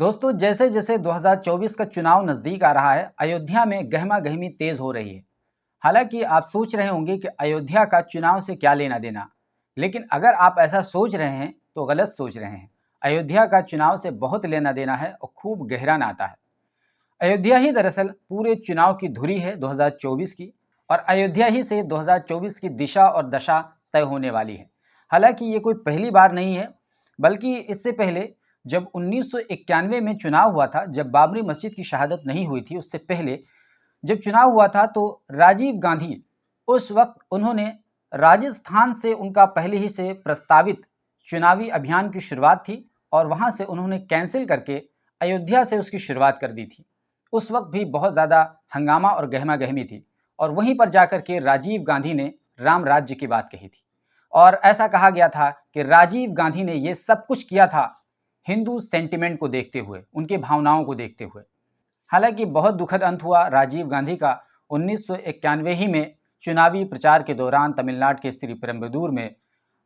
दोस्तों, जैसे जैसे 2024 का चुनाव नज़दीक आ रहा है, अयोध्या में गहमा गहमी तेज हो रही है। हालांकि आप सोच रहे होंगे कि अयोध्या का चुनाव से क्या लेना देना, लेकिन अगर आप ऐसा सोच रहे हैं तो गलत सोच रहे हैं। अयोध्या का चुनाव से बहुत लेना देना है और खूब गहरा नाता है। अयोध्या ही दरअसल पूरे चुनाव की धुरी है 2024 की, और अयोध्या ही से 2024 की दिशा और दशा तय होने वाली है। हालांकि ये कोई पहली बार नहीं है, बल्कि इससे पहले जब 1991 में चुनाव हुआ था, जब बाबरी मस्जिद की शहादत नहीं हुई थी, उससे पहले जब चुनाव हुआ था तो राजीव गांधी, उस वक्त उन्होंने राजस्थान से उनका पहले ही से प्रस्तावित चुनावी अभियान की शुरुआत थी और वहां से उन्होंने कैंसिल करके अयोध्या से उसकी शुरुआत कर दी थी। उस वक्त भी बहुत ज़्यादा हंगामा और गहमा गहमी थी, और वहीं पर जाकर के राजीव गांधी ने राम राज्य की बात कही थी। और ऐसा कहा गया था कि राजीव गांधी ने ये सब कुछ किया था हिंदू सेंटिमेंट को देखते हुए, उनके भावनाओं को देखते हुए। हालांकि बहुत दुखद अंत हुआ राजीव गांधी का 1991 ही में चुनावी प्रचार के दौरान तमिलनाडु के श्रीपेरुम्बदूर में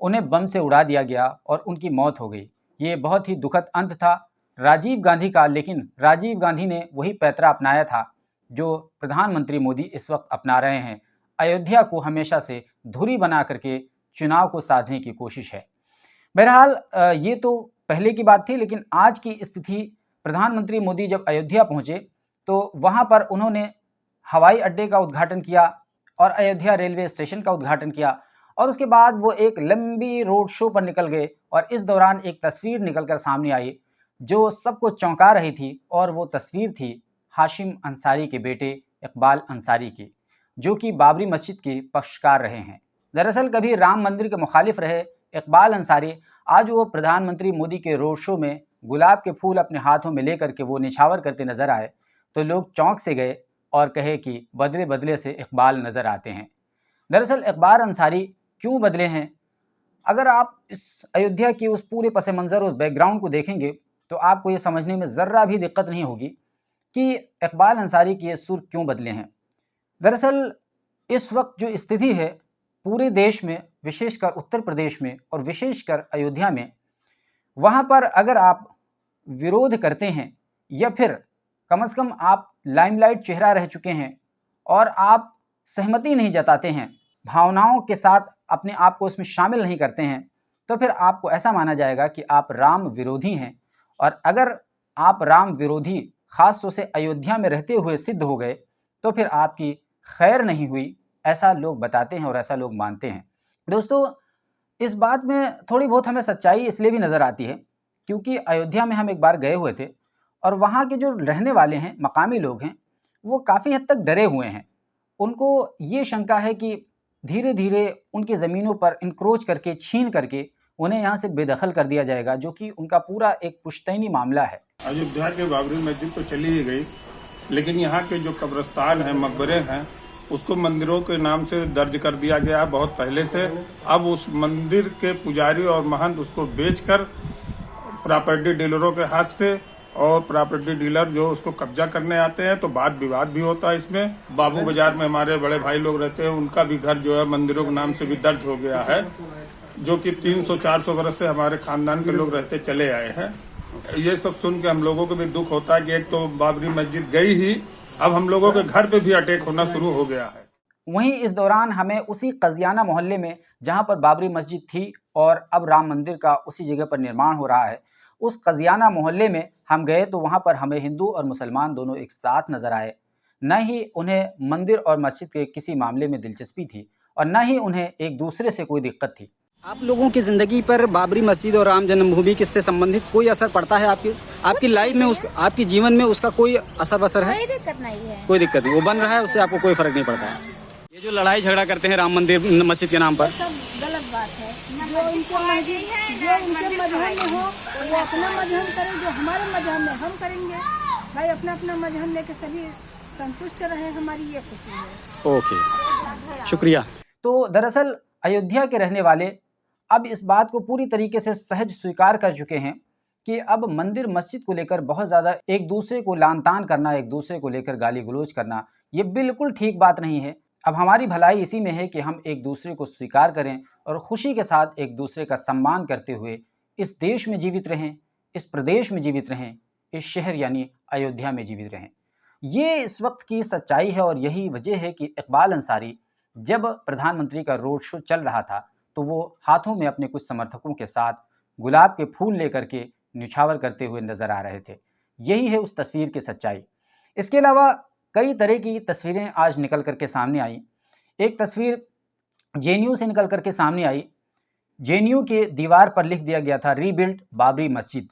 उन्हें बम से उड़ा दिया गया और उनकी मौत हो गई। ये बहुत ही दुखद अंत था राजीव गांधी का, लेकिन राजीव गांधी ने वही पैतरा अपनाया था जो प्रधानमंत्री मोदी इस वक्त अपना रहे हैं। अयोध्या को हमेशा से धुरी बना करके चुनाव को साधने की कोशिश है। बहरहाल ये तो पहले की बात थी, लेकिन आज की स्थिति, प्रधानमंत्री मोदी जब अयोध्या पहुंचे तो वहां पर उन्होंने हवाई अड्डे का उद्घाटन किया और अयोध्या रेलवे स्टेशन का उद्घाटन किया, और उसके बाद वो एक लंबी रोड शो पर निकल गए। और इस दौरान एक तस्वीर निकलकर सामने आई जो सबको चौंका रही थी, और वो तस्वीर थी हाशिम अंसारी के बेटे इकबाल अंसारी की, जो कि बाबरी मस्जिद के पक्षकार रहे हैं। दरअसल कभी राम मंदिर के मुखालिफ रहे इकबाल अंसारी, आज वो प्रधानमंत्री मोदी के रोड शो में गुलाब के फूल अपने हाथों में लेकर के वो निछावर करते नजर आए तो लोग चौंक से गए और कहे कि बदले बदले से इकबाल नजर आते हैं। दरअसल इकबाल अंसारी क्यों बदले हैं, अगर आप इस अयोध्या की उस पूरे पस मंज़र, उस बैकग्राउंड को देखेंगे तो आपको ये समझने में ज़र्रा भी दिक्कत नहीं होगी कि इकबाल अंसारी के ये सुर क्यों बदले हैं। दरअसल इस वक्त जो स्थिति है पूरे देश में, विशेषकर उत्तर प्रदेश में और विशेषकर अयोध्या में, वहाँ पर अगर आप विरोध करते हैं या फिर कम से कम आप लाइमलाइट चेहरा रह चुके हैं और आप सहमति नहीं जताते हैं, भावनाओं के साथ अपने आप को उसमें शामिल नहीं करते हैं, तो फिर आपको ऐसा माना जाएगा कि आप राम विरोधी हैं। और अगर आप राम विरोधी खास तौर से अयोध्या में रहते हुए सिद्ध हो गए तो फिर आपकी खैर नहीं हुई, ऐसा लोग बताते हैं और ऐसा लोग मानते हैं। दोस्तों, इस बात में थोड़ी बहुत हमें सच्चाई इसलिए भी नज़र आती है क्योंकि अयोध्या में हम एक बार गए हुए थे और वहाँ के जो रहने वाले हैं, मकामी लोग हैं, वो काफ़ी हद तक डरे हुए हैं। उनको ये शंका है कि धीरे धीरे उनकी ज़मीनों पर इंक्रोच करके, छीन करके उन्हें यहाँ से बेदखल कर दिया जाएगा, जो कि उनका पूरा एक पुश्तैनी मामला है। अयोध्या के बाबरी मस्जिद तो चली ही गई, लेकिन यहाँ के जो कब्रिस्तान हैं, मकबरे हैं, उसको मंदिरों के नाम से दर्ज कर दिया गया है बहुत पहले से। अब उस मंदिर के पुजारी और महंत उसको बेचकर प्रॉपर्टी डीलरों के हाथ से, और प्रॉपर्टी डीलर जो उसको कब्जा करने आते हैं तो वाद विवाद भी होता है इसमें। बाबू बाजार में हमारे बड़े भाई लोग रहते हैं, उनका भी घर जो है मंदिरों के नाम से भी दर्ज हो गया है, जो कि 300-400 वर्ष से हमारे खानदान के लोग रहते चले आए हैं। ये सब सुन के हम लोगों को भी दुख होता है कि एक तो बाबरी मस्जिद गई ही, अब हम लोगों के घर पे भी अटैक होना शुरू हो गया है। वहीं इस दौरान हमें उसी कजियाना मोहल्ले में, जहां पर बाबरी मस्जिद थी और अब राम मंदिर का उसी जगह पर निर्माण हो रहा है, उस कजियाना मोहल्ले में हम गए तो वहां पर हमें हिंदू और मुसलमान दोनों एक साथ नजर आए। न ही उन्हें मंदिर और मस्जिद के किसी मामले में दिलचस्पी थी और न ही उन्हें एक दूसरे से कोई दिक्कत थी। आप लोगों की ज़िंदगी पर बाबरी मस्जिद और राम जन्मभूमि किससे संबंधित कोई असर पड़ता है? आपकी लाइफ में, आपकी जीवन में उसका कोई असर बसर है? कोई दिक्कत नहीं है। कोई दिक्कत नहीं, वो बन रहा है, उससे आपको कोई फर्क नहीं पड़ता है। ये जो लड़ाई झगड़ा करते हैं राम मंदिर मस्जिद के नाम पर, सब गलत बात है। जो उनके मजहब में हो वो अपना मजहब करें, जो हमारे मजहब में हम करेंगे। भाई अपना अपना मजहब लेके सभी संतुष्ट रहे, हमारी ये खुशी है। ओके, शुक्रिया। तो दरअसल अयोध्या के रहने वाले अब इस बात को पूरी तरीके से सहज स्वीकार कर चुके हैं कि अब मंदिर मस्जिद को लेकर बहुत ज़्यादा एक दूसरे को लानतान करना, एक दूसरे को लेकर गाली गलौज करना, ये बिल्कुल ठीक बात नहीं है। अब हमारी भलाई इसी में है कि हम एक दूसरे को स्वीकार करें और खुशी के साथ एक दूसरे का सम्मान करते हुए इस देश में जीवित रहें, इस प्रदेश में जीवित रहें, इस शहर यानी अयोध्या में जीवित रहें। ये इस वक्त की सच्चाई है और यही वजह है कि इकबाल अंसारी जब प्रधानमंत्री का रोड शो चल रहा था तो वो हाथों में अपने कुछ समर्थकों के साथ गुलाब के फूल लेकर के न्यौछावर करते हुए नजर आ रहे थे। यही है उस तस्वीर की सच्चाई। इसके अलावा कई तरह की तस्वीरें आज निकल करके सामने आई। एक तस्वीर जेएनयू से निकल करके सामने आई। जेएनयू के दीवार पर लिख दिया गया था रीबिल्ड बाबरी मस्जिद।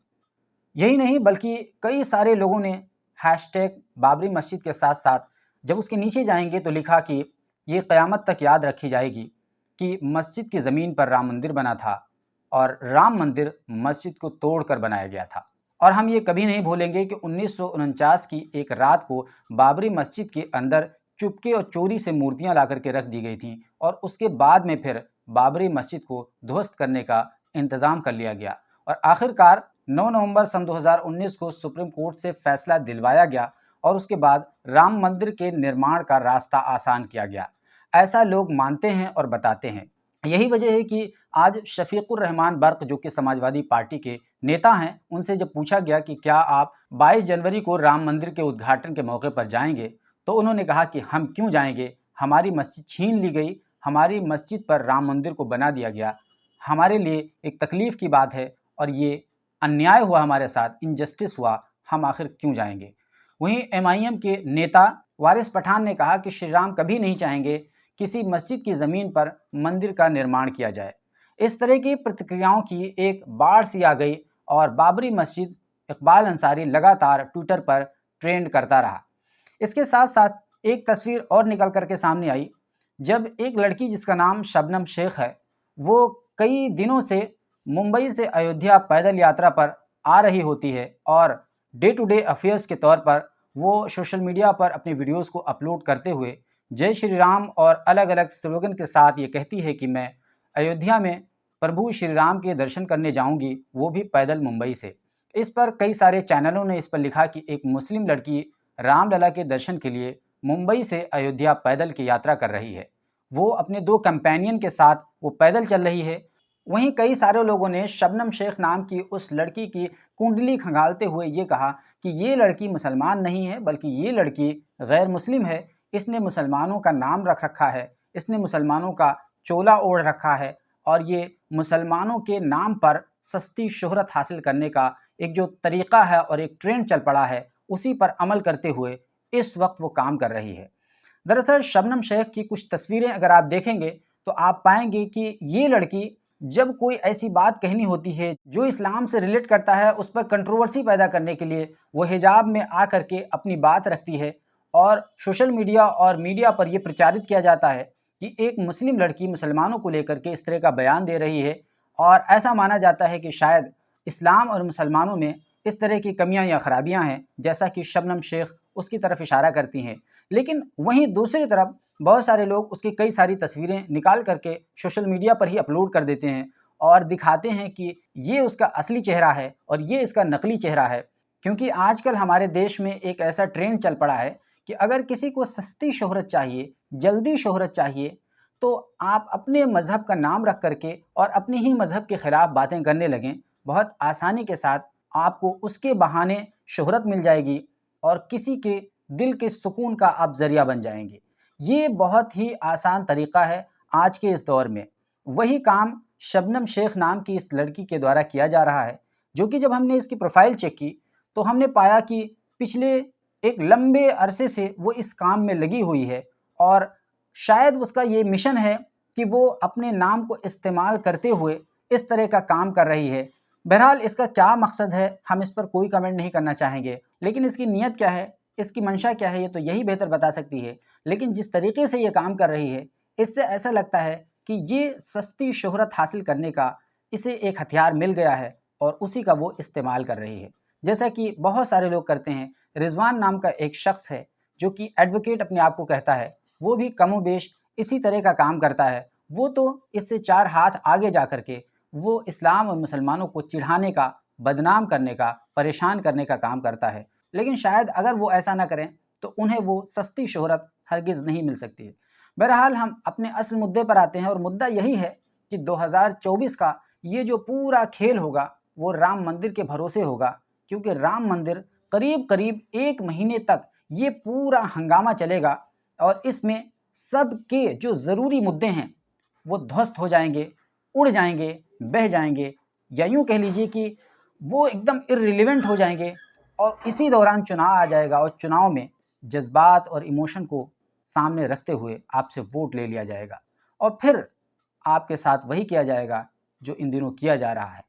यही नहीं बल्कि कई सारे लोगों ने हैशटैग बाबरी मस्जिद के साथ साथ जब उसके नीचे जाएंगे तो लिखा कि ये क़यामत तक याद रखी जाएगी कि मस्जिद की ज़मीन पर राम मंदिर बना था और राम मंदिर मस्जिद को तोड़कर बनाया गया था। और हम ये कभी नहीं भूलेंगे कि 1949 की एक रात को बाबरी मस्जिद के अंदर चुपके और चोरी से मूर्तियां ला करके रख दी गई थीं और उसके बाद में फिर बाबरी मस्जिद को ध्वस्त करने का इंतज़ाम कर लिया गया और आखिरकार 9 नवंबर सन 2019 को सुप्रीम कोर्ट से फैसला दिलवाया गया और उसके बाद राम मंदिर के निर्माण का रास्ता आसान किया गया। ऐसा लोग मानते हैं और बताते हैं। यही वजह है कि आज शफीकुर रहमान बर्क जो कि समाजवादी पार्टी के नेता हैं, उनसे जब पूछा गया कि क्या आप 22 जनवरी को राम मंदिर के उद्घाटन के मौके पर जाएंगे, तो उन्होंने कहा कि हम क्यों जाएंगे, हमारी मस्जिद छीन ली गई, हमारी मस्जिद पर राम मंदिर को बना दिया गया, हमारे लिए एक तकलीफ़ की बात है और ये अन्याय हुआ हमारे साथ, इनजस्टिस हुआ, हम आखिर क्यों जाएंगे। वहीं एमआईएम के नेता वारिस पठान ने कहा कि श्री राम कभी नहीं चाहेंगे किसी मस्जिद की ज़मीन पर मंदिर का निर्माण किया जाए। इस तरह की प्रतिक्रियाओं की एक बाढ़ सी आ गई और बाबरी मस्जिद इकबाल अंसारी लगातार ट्विटर पर ट्रेंड करता रहा। इसके साथ साथ एक तस्वीर और निकल करके सामने आई जब एक लड़की जिसका नाम शबनम शेख है, वो कई दिनों से मुंबई से अयोध्या पैदल यात्रा पर आ रही होती है और डे टू डे अफेयर्स के तौर पर वो सोशल मीडिया पर अपनी वीडियोस को अपलोड करते हुए जय श्री राम और अलग अलग स्लोगन के साथ ये कहती है कि मैं अयोध्या में प्रभु श्री राम के दर्शन करने जाऊंगी, वो भी पैदल मुंबई से। इस पर कई सारे चैनलों ने इस पर लिखा कि एक मुस्लिम लड़की रामलला के दर्शन के लिए मुंबई से अयोध्या पैदल की यात्रा कर रही है, वो अपने 2 कंपेनियन के साथ वो पैदल चल रही है। वहीं कई सारे लोगों ने शबनम शेख नाम की उस लड़की की कुंडली खंगालते हुए ये कहा कि ये लड़की मुसलमान नहीं है बल्कि ये लड़की गैर मुस्लिम है, इसने मुसलमानों का नाम रख रखा है, इसने मुसलमानों का चोला ओढ़ रखा है और ये मुसलमानों के नाम पर सस्ती शोहरत हासिल करने का एक जो तरीक़ा है और एक ट्रेंड चल पड़ा है, उसी पर अमल करते हुए इस वक्त वो काम कर रही है। दरअसल शबनम शेख की कुछ तस्वीरें अगर आप देखेंगे तो आप पाएंगे कि ये लड़की जब कोई ऐसी बात कहनी होती है जो इस्लाम से रिलेट करता है, उस पर कंट्रोवर्सी पैदा करने के लिए वो हिजाब में आ करके अपनी बात रखती है और सोशल मीडिया और मीडिया पर यह प्रचारित किया जाता है कि एक मुस्लिम लड़की मुसलमानों को लेकर के इस तरह का बयान दे रही है और ऐसा माना जाता है कि शायद इस्लाम और मुसलमानों में इस तरह की कमियां या खराबियां हैं, जैसा कि शबनम शेख उसकी तरफ इशारा करती हैं। लेकिन वहीं दूसरी तरफ बहुत सारे लोग उसकी कई सारी तस्वीरें निकाल करके सोशल मीडिया पर ही अपलोड कर देते हैं और दिखाते हैं कि ये उसका असली चेहरा है और ये इसका नकली चेहरा है। क्योंकि आजकल हमारे देश में एक ऐसा ट्रेंड चल पड़ा है कि अगर किसी को सस्ती शोहरत चाहिए, जल्दी शोहरत चाहिए, तो आप अपने मज़हब का नाम रख करके और अपने ही मज़हब के ख़िलाफ़ बातें करने लगें। बहुत आसानी के साथ आपको उसके बहाने शोहरत मिल जाएगी और किसी के दिल के सुकून का आप ज़रिया बन जाएंगे। ये बहुत ही आसान तरीक़ा है आज के इस दौर में। वही काम शबनम शेख नाम की इस लड़की के द्वारा किया जा रहा है, जो कि जब हमने इसकी प्रोफाइल चेक की तो हमने पाया कि पिछले एक लंबे अरसे से वो इस काम में लगी हुई है और शायद उसका ये मिशन है कि वो अपने नाम को इस्तेमाल करते हुए इस तरह का काम कर रही है। बहरहाल इसका क्या मकसद है हम इस पर कोई कमेंट नहीं करना चाहेंगे, लेकिन इसकी नीयत क्या है, इसकी मंशा क्या है, ये तो यही बेहतर बता सकती है। लेकिन जिस तरीके से ये काम कर रही है, इससे ऐसा लगता है कि ये सस्ती शोहरत हासिल करने का इसे एक हथियार मिल गया है और उसी का वो इस्तेमाल कर रही है, जैसा कि बहुत सारे लोग करते हैं। रिजवान नाम का एक शख्स है जो कि एडवोकेट अपने आप को कहता है, वो भी कमोबेश इसी तरह का काम करता है। वो तो इससे 4 हाथ आगे जा कर के वो इस्लाम और मुसलमानों को चिढ़ाने का, बदनाम करने का, परेशान करने का काम करता है। लेकिन शायद अगर वो ऐसा ना करें तो उन्हें वो सस्ती शोहरत हरगिज़ नहीं मिल सकती है। बहरहाल हम अपने असल मुद्दे पर आते हैं और मुद्दा यही है कि 2024 का ये जो पूरा खेल होगा वो राम मंदिर के भरोसे होगा। क्योंकि राम मंदिर करीब करीब 1 महीने तक ये पूरा हंगामा चलेगा और इसमें सबके जो ज़रूरी मुद्दे हैं वो ध्वस्त हो जाएंगे, उड़ जाएंगे, बह जाएंगे, या यूँ कह लीजिए कि वो एकदम इर्रिलेवेंट हो जाएंगे। और इसी दौरान चुनाव आ जाएगा और चुनाव में जज्बात और इमोशन को सामने रखते हुए आपसे वोट ले लिया जाएगा और फिर आपके साथ वही किया जाएगा जो इन दिनों किया जा रहा है।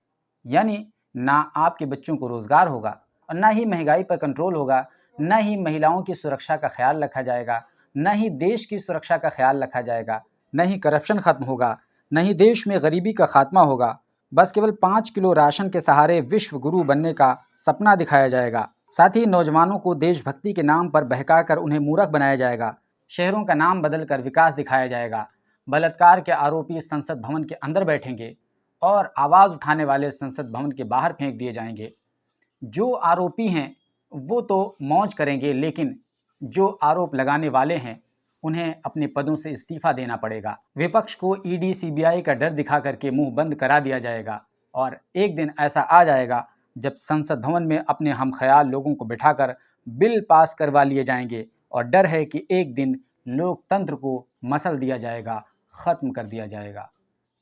यानी ना आपके बच्चों को रोज़गार होगा और ना ही महंगाई पर कंट्रोल होगा, ना ही महिलाओं की सुरक्षा का ख्याल रखा जाएगा, ना ही देश की सुरक्षा का ख्याल रखा जाएगा, न ही करप्शन ख़त्म होगा, न ही देश में गरीबी का खात्मा होगा। बस केवल 5 किलो राशन के सहारे विश्व गुरु बनने का सपना दिखाया जाएगा। साथ ही नौजवानों को देशभक्ति के नाम पर बहकाकर उन्हें मूर्ख बनाया जाएगा। शहरों का नाम बदलकर विकास दिखाया जाएगा। बलात्कार के आरोपी संसद भवन के अंदर बैठेंगे और आवाज़ उठाने वाले संसद भवन के बाहर फेंक दिए जाएंगे। जो आरोपी हैं वो तो मौज करेंगे, लेकिन जो आरोप लगाने वाले हैं उन्हें अपने पदों से इस्तीफा देना पड़ेगा। विपक्ष को ईडी सीबीआई का डर दिखा करके मुंह बंद करा दिया जाएगा और एक दिन ऐसा आ जाएगा जब संसद भवन में अपने हम ख्याल लोगों को बिठाकर बिल पास करवा लिए जाएंगे और डर है कि एक दिन लोकतंत्र को मसल दिया जाएगा, ख़त्म कर दिया जाएगा।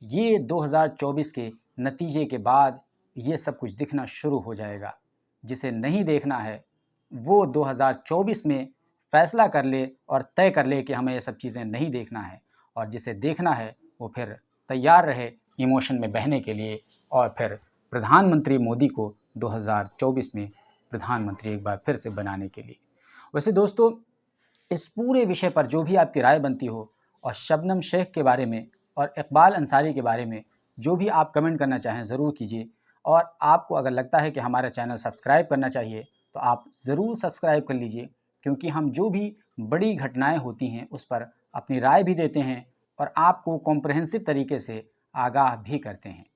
ये 2024 के नतीजे के बाद ये सब कुछ दिखना शुरू हो जाएगा। जिसे नहीं देखना है वो 2024 में फैसला कर ले और तय कर ले कि हमें ये सब चीज़ें नहीं देखना है, और जिसे देखना है वो फिर तैयार रहे इमोशन में बहने के लिए और फिर प्रधानमंत्री मोदी को 2024 में प्रधानमंत्री एक बार फिर से बनाने के लिए। वैसे दोस्तों, इस पूरे विषय पर जो भी आपकी राय बनती हो और शबनम शेख के बारे में और इकबाल अंसारी के बारे में जो भी आप कमेंट करना चाहें ज़रूर कीजिए। और आपको अगर लगता है कि हमारा चैनल सब्सक्राइब करना चाहिए तो आप ज़रूर सब्सक्राइब कर लीजिए, क्योंकि हम जो भी बड़ी घटनाएं होती हैं उस पर अपनी राय भी देते हैं और आपको कॉम्प्रहेंसिव तरीके से आगाह भी करते हैं।